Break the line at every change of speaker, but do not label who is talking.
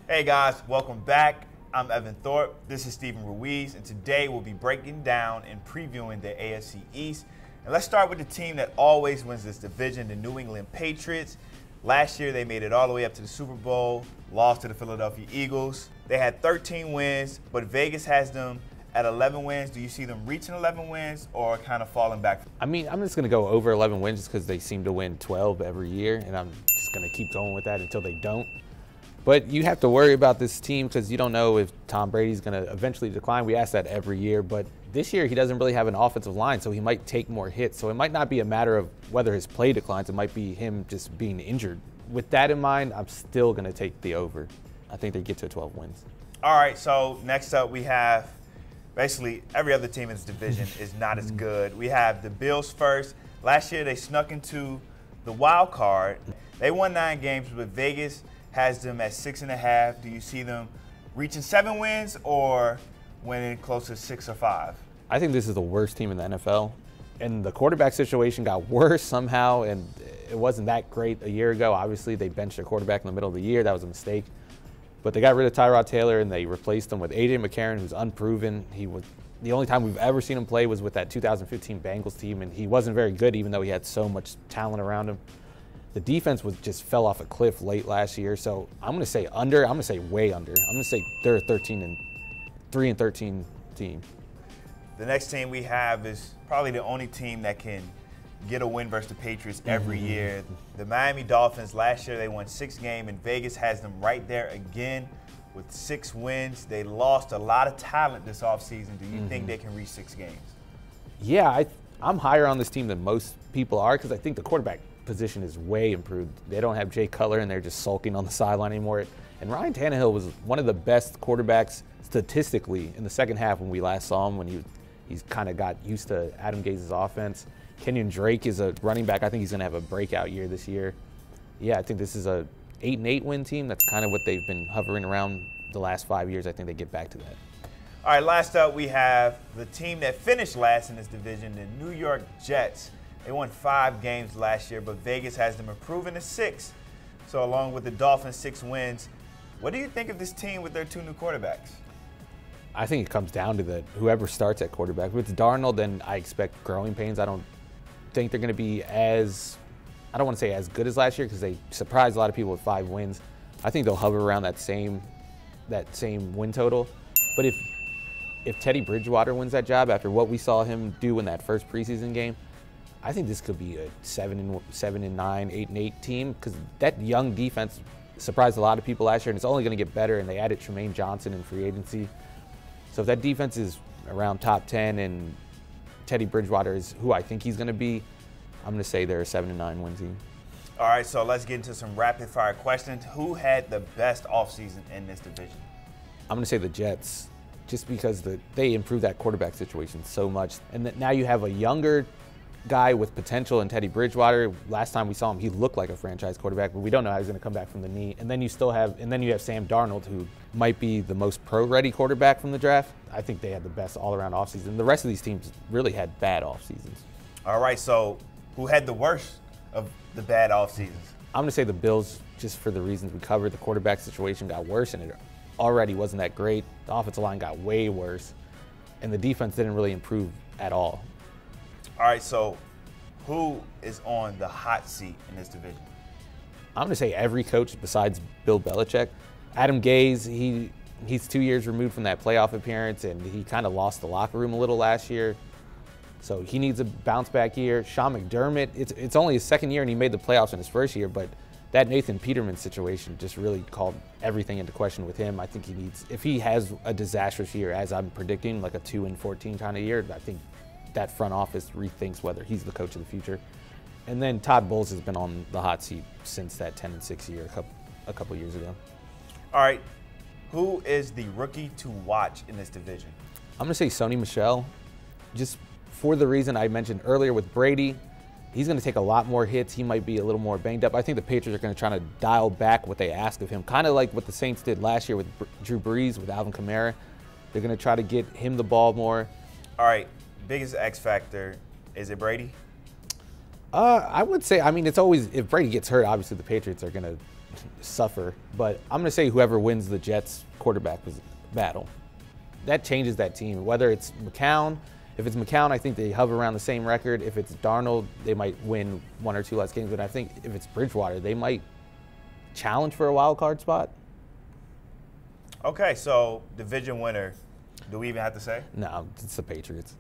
Hey guys, welcome back. I'm Evan Thorpe. This is Stephen Ruiz, and today we'll be breaking down and previewing the AFC East. And let's start with the team that always wins this division, the New England Patriots. Last year, they made it all the way up to the Super Bowl, lost to the Philadelphia Eagles. They had 13 wins, but Vegas has them at 11 wins. Do you see them reaching 11 wins or kind of falling back?
I mean, I'm just going to go over 11 wins just because they seem to win 12 every year, and I'm just going to keep going with that until they don't. But you have to worry about this team because you don't know if Tom Brady's going to eventually decline. We ask that every year, but this year he doesn't really have an offensive line, so he might take more hits. So it might not be a matter of whether his play declines. It might be him just being injured. With that in mind, I'm still going to take the over. I think they get to 12 wins.
All right, so next up we have basically every other team in this division is not as good. We have the Bills first. Last year they snuck into the wild card. They won 9 games, but Vegas has them at 6.5. Do you see them reaching 7 wins or winning close to 6 or 5?
I think this is the worst team in the NFL. And the quarterback situation got worse somehow, and it wasn't that great a year ago. Obviously, they benched their quarterback in the middle of the year. That was a mistake. But they got rid of Tyrod Taylor, and they replaced him with A.J. McCarron, who's unproven. The only time we've ever seen him play was with that 2015 Bengals team, and he wasn't very good, even though he had so much talent around him. The defense just fell off a cliff late last year, so I'm going to say under. I'm going to say way under. I'm going to say they're a 3-13 team.
The next team we have is probably the only team that can get a win versus the Patriots every year. The Miami Dolphins, last year they won 6 games, and Vegas has them right there again with 6 wins. They lost a lot of talent this offseason. Do you think they can reach 6 games?
Yeah, I'm higher on this team than most people are because I think the quarterback position is way improved. They don't have Jay Cutler, and they're just sulking on the sideline anymore. And Ryan Tannehill was one of the best quarterbacks statistically in the second half when we last saw him, when he's kind of got used to Adam Gaze's offense. Kenyon Drake is a running back. I think he's going to have a breakout year this year. Yeah, I think this is a 8-8 win team. That's kind of what they've been hovering around the last 5 years. I think they get back to that.
All right, last up we have the team that finished last in this division, the New York Jets. They won 5 games last year, but Vegas has them improving to 6. So along with the Dolphins' 6 wins, what do you think of this team with their 2 new quarterbacks?
I think it comes down to that whoever starts at quarterback. If it's Darnold, then I expect growing pains. I don't think they're going to be I don't want to say as good as last year because they surprised a lot of people with 5 wins. I think they'll hover around that same win total. But if Teddy Bridgewater wins that job after what we saw him do in that first preseason game, I think this could be a 7-9, 8-8 team because that young defense surprised a lot of people last year, and it's only going to get better, and they added Tremaine Johnson in free agency. So if that defense is around top 10 and Teddy Bridgewater is who I think he's going to be, I'm going to say they're a 7-9 win team.
All right, so let's get into some rapid-fire questions. Who had the best offseason in this division?
I'm going to say the Jets, just because they improved that quarterback situation so much. And now you have a younger guy with potential in Teddy Bridgewater. Last time we saw him, he looked like a franchise quarterback, but we don't know how he's going to come back from the knee. And then you have Sam Darnold, who might be the most pro-ready quarterback from the draft. I think they had the best all-around offseason. The rest of these teams really had bad offseasons.
All right, so who had the worst of the bad offseasons?
I'm going to say the Bills, just for the reasons we covered. The quarterback situation got worse, and it already wasn't that great. The offensive line got way worse, and the defense didn't really improve at all.
All right, so who is on the hot seat in this division?
I'm going to say every coach besides Bill Belichick. Adam Gase, he's 2 years removed from that playoff appearance, and he kind of lost the locker room a little last year. So he needs a bounce-back year. Sean McDermott, it's only his second year, and he made the playoffs in his first year, but that Nathan Peterman situation just really called everything into question with him. I think if he has a disastrous year, as I'm predicting, like a 2-14 kind of year, I think that front office rethinks whether he's the coach of the future. And then Todd Bowles has been on the hot seat since that 10-6 year a couple years ago.
All right, who is the rookie to watch in this division?
I'm going to say Sony Michel, just for the reason I mentioned earlier with Brady. He's going to take a lot more hits. He might be a little more banged up. I think the Patriots are going to try to dial back what they ask of him, kind of like what the Saints did last year with Drew Brees, with Alvin Kamara. They're going to try to get him the ball more.
All right, biggest X factor, is it Brady?
I would say, I mean, it's always, if Brady gets hurt, obviously the Patriots are going to suffer. But I'm going to say whoever wins the Jets quarterback battle, that changes that team. Whether it's McCown, if it's McCown, I think they hover around the same record. If it's Darnold, they might win 1 or 2 less games. But I think if it's Bridgewater, they might challenge for a wild card spot.
Okay, so division winner, do we even have to say?
No, it's the Patriots.